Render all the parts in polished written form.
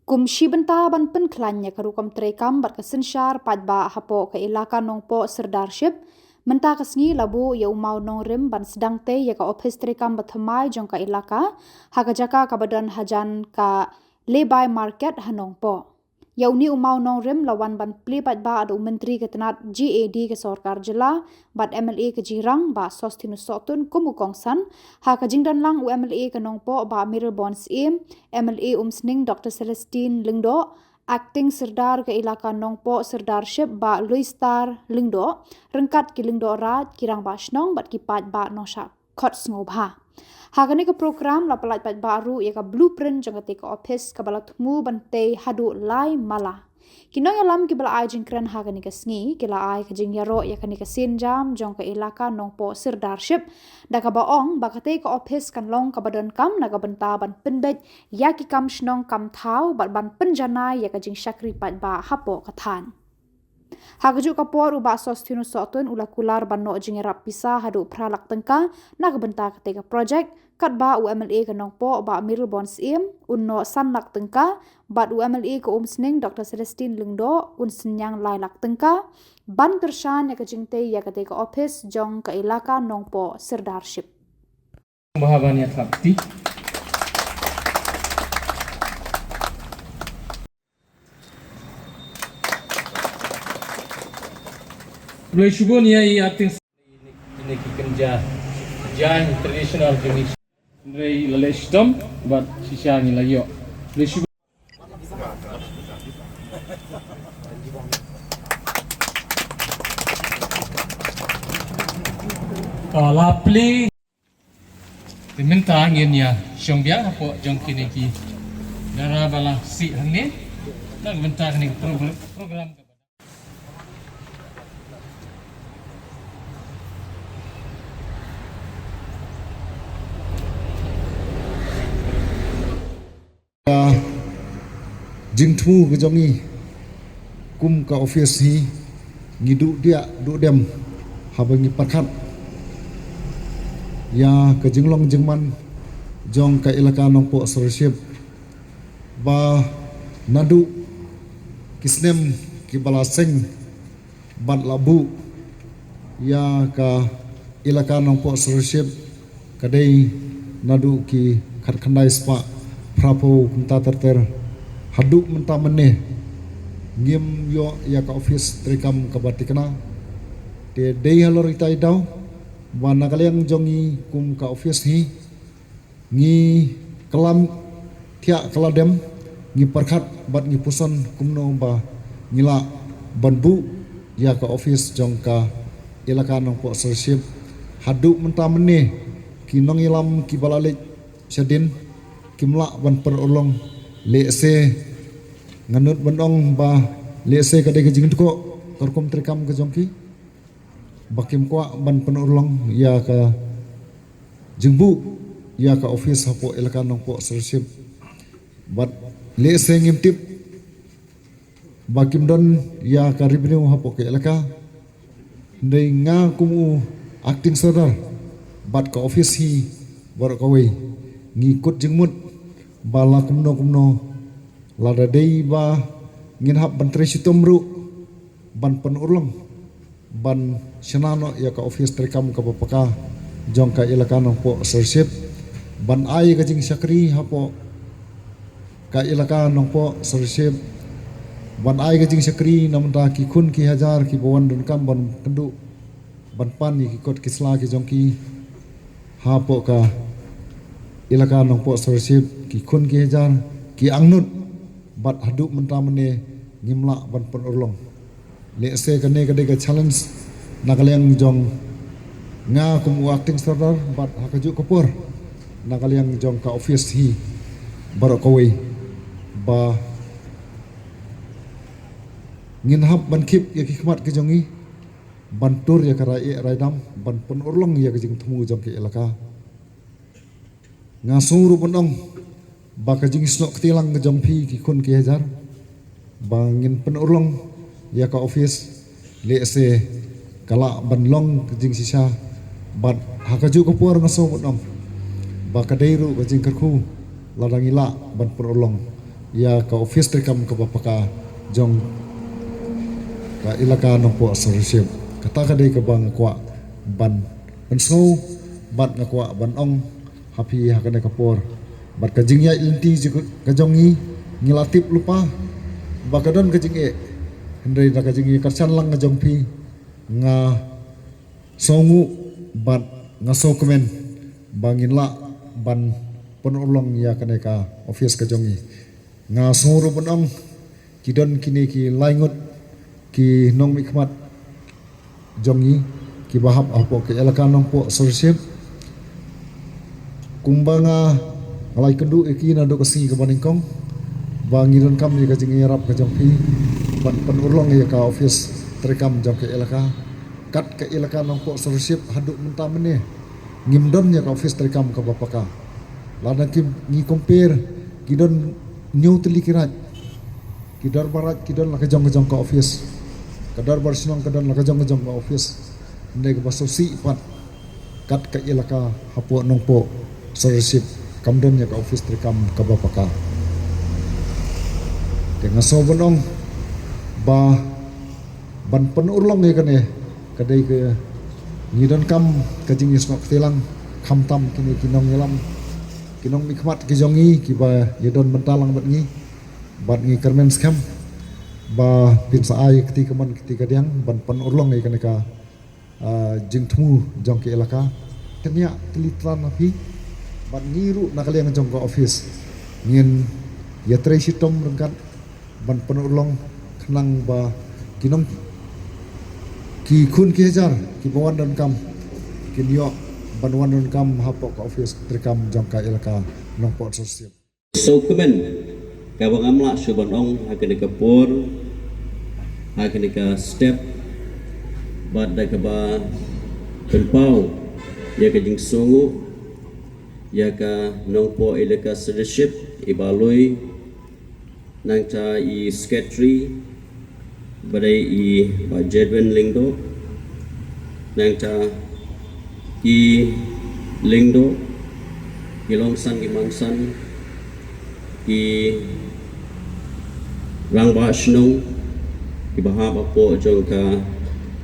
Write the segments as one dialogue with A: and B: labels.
A: Kumshi benta ban pen klanya karu kam trekam bat kesensyar padba hapo ke ilaka nongpo serdarship menta kesni labu ya umau nong rim ban sedang te ya ka office trekam bathamai jong ka ilaka haka jaka ka badan hajan ka lebai market hanongpo ya uni umau nong rim lawan ban pli padba adu menteri ketenat GAD ke sorkar jela bat MLA ke jirang ba sostinus sotun kumukongsan haka jingdan lang UMLA ke nongpo ba Mirror Bonds MLA Sning Dr. Celestine Lingdo, Acting Serdar ke ilaka Nongpo Serdarship ba Luistar Lingdo, rengkat ki Lingdo rat kirang basnong bat kipat ba nosha kot ngobha. Hagani ke program la pelat pat baru ya ka blueprint jang ke office ka balat mu bante hadu lai mala. Kino ya lam ki bala ai jingkran hagani ke sngi kila ai ke jing yaro ya kani ke sinjam jong ke ilaka nongpo serdarship da ka baong ba ka te ka office kan long ka badan kam na ka benta ban penbet ya ki kam shnong kam thau bat ban penjana ya ka jing syakri pat ba hapo kathan. Hagaju kapor uba sostinu sotun ula kular ban no jing rap pisa hadu pralak tengka na ka benta ka te ka project kat ba UMLA ke nongpo ba Mirror Bonds unno sanlak tengka bat UMLA ke Sning Dr. Celestine Lingdo senyang lailak tengka ban tershan ya ke jingte ya ke te ka office jong ke ilaka nongpo serdarship.
B: Bahabannya takti. Boleh syukur ni ai ating ini kerja jan tradisional jenis dari lelestom buat sisa ni lagi yo. Boleh syukur lapli diminta angin ya syong biang apa jong kini ki dara bala si hangni nak bentar ni program
C: jingtmu ke jongi kum ka office hi ngidu dia du dem habangi parkhat ya ke jinglong jingman jong ka ilaka nongpo sership ba nadu kisnem ki balaseng bat labu ya ka ilaka nongpo sership kadai nadu ki khandai spa prapo kumta terter haduk menta meneh ngim yo ya ka office trikam kabati kena de dei halor itai dau wana kaliang jongi kum ka office hi ngi kelam tia keladem ngi perkhat bat ngi puson kumno ba ngila banbu ya ka office jong ka ilaka nongpo sership haduk menta meneh kinong ilam ki balalik sedin kimla ban perolong lese nganut bandong ba lese kadai ke jing ko korkom trikam ke jongki bakim kwa ban penolong ya ka jingbu ya ka office hapo ilaka nongpo sership bat lese ngimtip bakim don ya ka revenue hapo ke ilaka ndai nga kumu acting serdar bat ka office hi war kawe ngikut jingmut bala kumno lada dei ba nginhap ban sitomru ban penulung ban senano ya ka office trekam ka papaka jong ka ilaka nongpo sership ban ai ka jing syakri hapo ka ilaka nongpo sership ban ai ka jing syakri namda ki kun ki hajar ki bawan dun kam ban kendu ban pan ki kot kisla ki jong ki hapo ka ilaka nongpo sership ki kun ki hajar ki angnut bat haduk menta mene ngimla ban penulung lese kane kade ka challenge nakaliang jong nga kum acting serdar bat hakaju kopor nakaliang jong ka office hi barokawi ba nginhap ban kip ya hikmat ke jongi ban tur ya karai raidam ban penulung ya ke jing temu jong ke ilaka ngasuru penong baka jing snok tilang ke jompi ki kun ki hajar bangin penulung ya ka office lese kala banlong ke jing sisa bat hakaju ko por ngaso penong baka deiru ke jing kerku ladangila ban penulung ya ka office trikam ka bapaka jong ka ilaka nong po sorship kata ka dei ka bang kwa ban enso bat na kwa ban ong happy hakane kapor bat ka jingya inti ka jongi ngilatip lupa bakadon ka jinge hendai na ka jingi karsan lang nga jongpi nga songu bat nga sokumen bangin la ban penolong ya kaneka office ka jongi nga soro bonong kidon kini ki laingut ki nong mikmat jongi ki bahap apo ke elaka nong po sorship kumbanga alai kendu iki na do kasi ka baningkong bangin kam ni ka jingi rap ka jongpi ban penolong ya ka office terekam jong ke elaka kat ke elaka nong po sorship haduk mentah meneh ngimdon ya ka office terekam ka bapaka lana kim ngi compare kidon new telikirat kidar barat kidon la kajong ka office kadar barsinong kadon la kajong ka office ndai ka basosi pat kat ka ilaka hapo nong po sorship kamdon ya ka office terekam ka bapaka dengan sobonong ba ban penulong ya kan kadai ke ngidon kam kajing isnok tilang kam tam kini kinong ngelam kinong mikmat ki jongi ki ba yedon mentalang bat ngi kermen skam ba pin sa ai ketika man ketika diang ban penulong ya kan ka jing temu jong ke elaka kenya telitlan api ban ngiru nakaliang jong ka office ngin ya tresi tom rengkat ban penulong kenang ba kinong ki kun ki hajar ki bawan dan kam ki niok banwan dan kam hapok ka office terkam jangka ilaka nong pot sosial
D: so kemen ka bangamla suban ong hakene ka por hakene ka step bad da ka ba tempau ya ka jing songu ya ka nong po ilaka leadership ibaloi nang cha I sketri badai I ba jedwen lingdo nang cha ki lingdo ki longsan ki mansan ki rangba snong ki bahaba po jong ka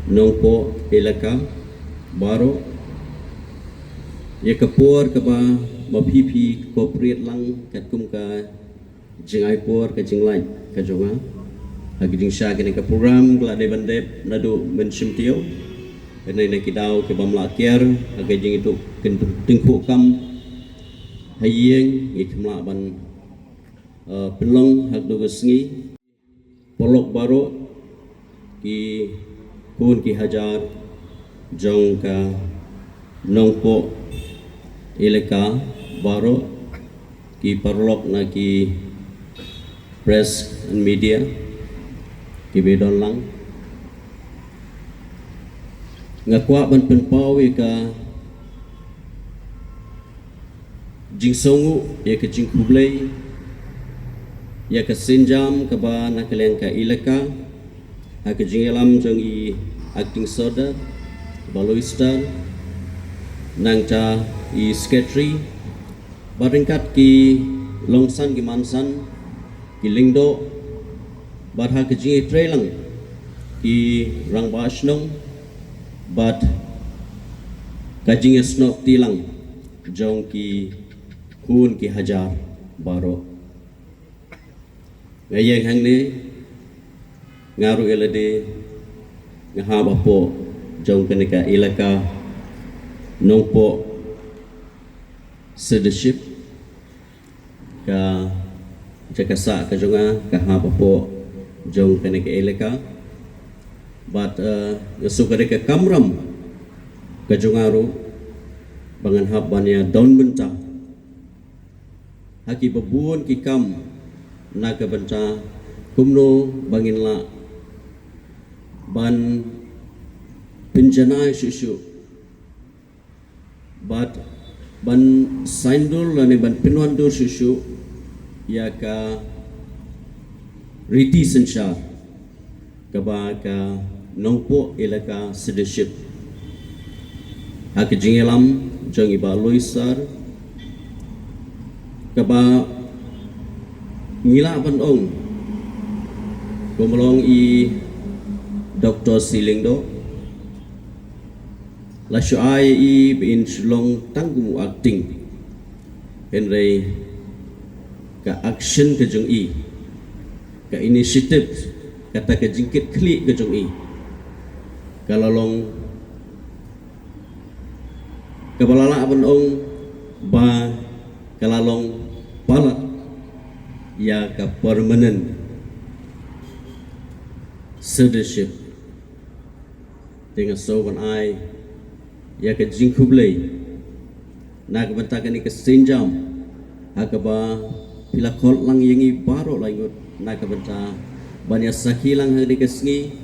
D: nong po ilaka baro ya kapor ka ba mapipi corporate lang kat kum ka jingai por ka jinglai ka jonga agi jing sha ka program kala de bandep nadu mensim tio enai na kidau ke bamla kier agi jing itu tingku kam hayeng ikmla ban pelong hak do gesngi polok baro ki kun ki hajar jong ka nongpo ilaka baro ki parlok na ki press and media ki bedon lang ngakwa ban penpau ka jing songu ya ka jing kublai ya ka sinjam ka ba nakaleng ka ilaka ha ka jing elam jong I acting soda baloista nang cha I sketri baringkat ki longsan ki mansan ki lingdo badha ki jingi trailang ki rangba snong bad kajing snok tilang jong ki kun ki hajar baro ngayeng hang ni ngaru elade ngahaba po jong kenika ilaka nongpo leadership ka jakasa ka jonga ka haba po jong kenika ilaka but suka ka kamram ka jongaru bangan habanya daun benta haki babun ki kam naga benta kumno bangin la ban penjanai susu but ban saindul lani ban pinwandur susu ya ka riti sensar kaba ka nongpo ilaka leadership haki jingelam jong iba loisar kaba ngila ban ong gomolong i Dr. Silingdo la shuai i bin shlong tanggu acting henry ka action ke jong i ka initiative kata ke jingkit klik ke jong i kalalong kabalala ban ong ba kalalong palat ya ka permanent leadership dengan sowan ai ya ka jingkublei na ka bentakan ni ka senjam hakaba pila kol lang yangi baro langut na ka benta banyak sakilang hari ka sngi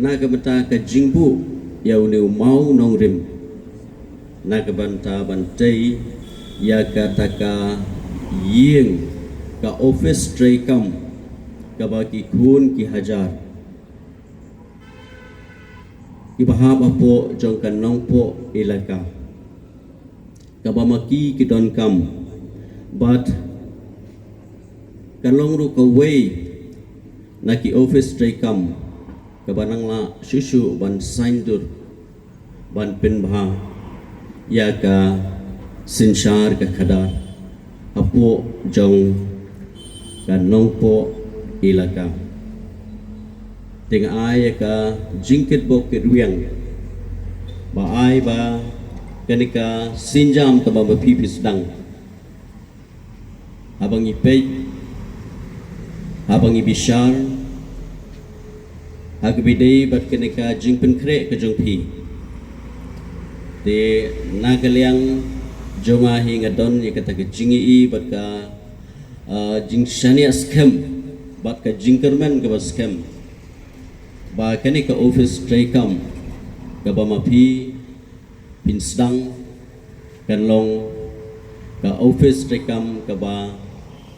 D: na ka benta ka jingbu ya uni mau nong rim na ka benta bantai ya ka taka ying ka office tray kam ka baki kun ki hajar ibahab apo jong kan nong po ilaka kabamaki ki don kam but kalong ru ka way na ki office tray kam kabanang la shushu ban saindur ban pinbha ya ka sinshar ka khada apo jong kan nong po ilaka ting ai ka jingkit bo ke ruang ba ai ba kanika sinjam ka ba pipi sedang abang ipei abang ibishar agbidei bat kanika jingpen kre ke jongpi de nagaliang jonga hi ngadon ye kata ke jingi i bat ka jingshani scam bat ka jingkerman ka scam ba kani ka office tray kam ka ba mapi pinsdang kan long ka office tray kam ka ba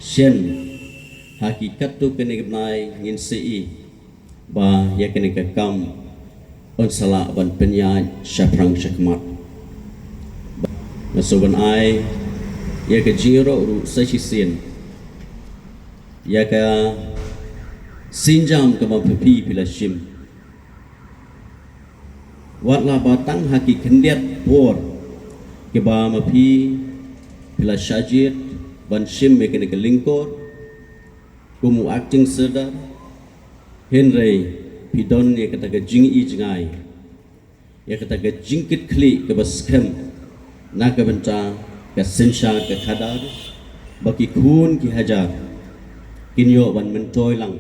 D: shen hakikat tu kani nai ngin ci ba ya kani ka kam on sala ban penyaj syaprang syakmat nasoban ai ya ka jingro ru sasisen ya ka sinjam ka mapi pila shim watla batang haki kendiat por ke ba mapi pila syajit ban shim me kene kelingkor kumu acting sedar henry pidon ye kata ke jing i jingai ya kata ke jingkit kli ke baskem na ke benta ke sensha ke khadar baki khun ki hajar kinyo ban mentoy lang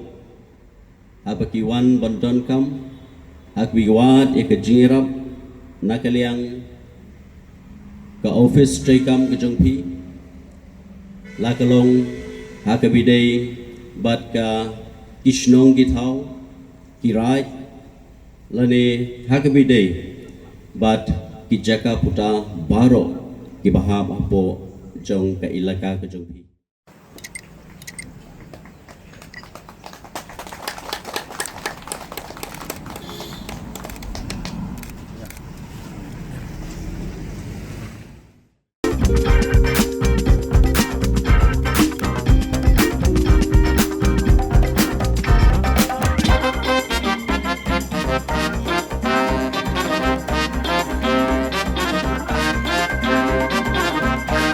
D: abaki wan bandon kam akwiwat ek jirap nakaliang ka office tray kam ke jongpi lakalong hakabidei bat ka kishnong githau kirai lane hakabidei bat ki jaka puta baro ki bahab apo jong ka ilaka ke jongpi